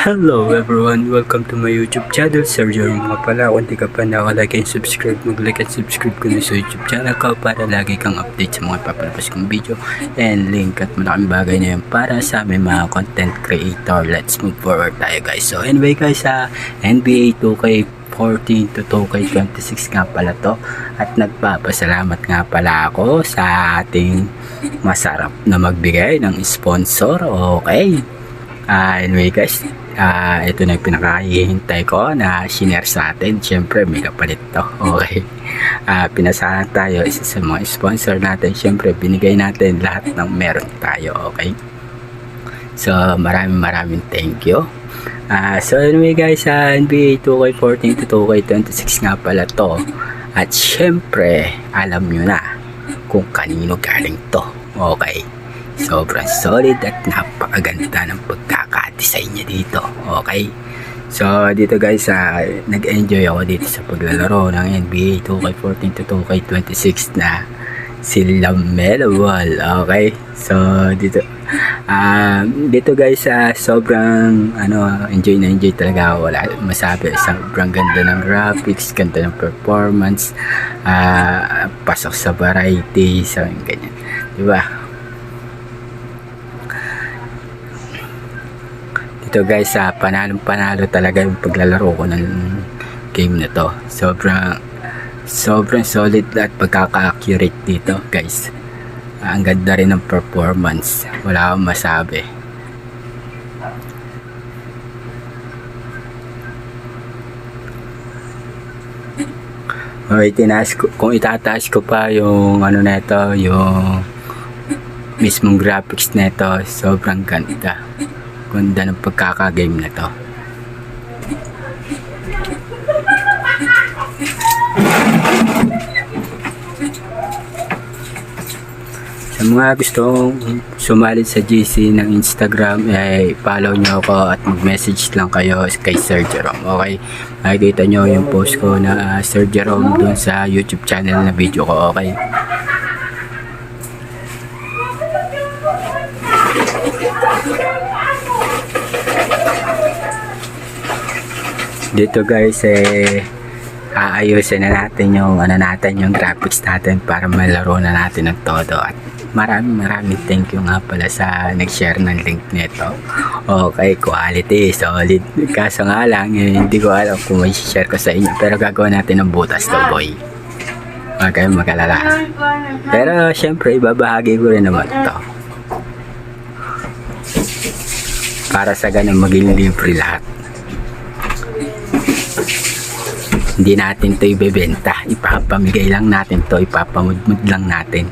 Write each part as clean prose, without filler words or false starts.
Hello everyone, welcome to my YouTube channel, Sergio mga pala. Kung di ka pa nakalike and subscribe, mag-like and subscribe ko na sa YouTube channel ko para lagi kang update sa mga papalabas kong video and link at malaking bagay na yun para sa aming mga content creator. Let's move forward tayo guys. So anyway guys, sa NBA 2K14 to 2K26 nga pala to, at nagpapasalamat nga pala ako sa ating masarap na magbigay ng sponsor. Okay, anyway guys, ito na yung pinakahihintay ko na shinare sa atin. Siyempre may kapalit to. Okay, pinasahan tayo isa sa mga sponsor natin. Siyempre binigay natin lahat ng meron tayo. Okay, so maraming thank you. So anyway guys, NBA 2K14 to 2K26 nga pala to. At siyempre alam nyo na kung kanino galing to. Okay, sobrang solid at napakaganda ng pagkakadesign niya dito. Okay, so dito guys, nag-enjoy ako dito sa paglalaro ng NBA 2K14 to 2K26 na si LaMelo Ball. Okay, so dito guys, sobrang enjoy na enjoy talaga ako. Wala masabi, sobrang ganda ng graphics, ganda ng performance, pasok sa variety, so ganyan, diba? Ito guys, panalo talaga yung paglalaro ko ng game na to. Sobrang solid at pagkaka-accurate dito guys. Ang ganda rin ng performance, wala akong masabi. Okay, kung itataas ko pa yung neto, yung mismong graphics neto, sobrang ganda ng pagkaka-game na to. Sa mga gustong sumalit sa GC ng Instagram, follow nyo ako at mag-message lang kayo kay Sir Jerome. Okay, makikita nyo yung post ko na Sir Jerome dun sa YouTube channel na video ko. Okay, dito guys, aayusin na natin yung yung graphics natin para malaro na natin ng todo. At maraming thank you nga pala sa nag-share ng link nito. Okay, quality, solid. Kaso nga lang, hindi ko alam kung may share ko sa inyo, pero gagawa natin ng butas to boy. Okay, magalala. Pero syempre ibabahagi ko rin naman to para sa ganun maging libre lahat. Hindi natin to ibebenta, ipapamigay lang natin to, ipapamudmud lang natin.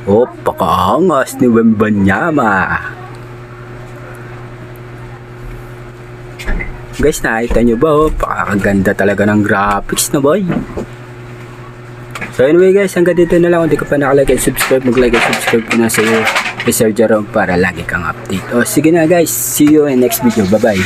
Oh, pakaangas ni Wembanyama. Guys, nakita nyo ba? Oh, pakakaganda talaga ng graphics na boy. So anyway guys, hanggang dito na lang. Kung di ka pa nakalike and subscribe, mag-like and subscribe ko na sa iyo, Sir Jerome, para lagi kang update. O sige na guys, see you in next video. Bye bye.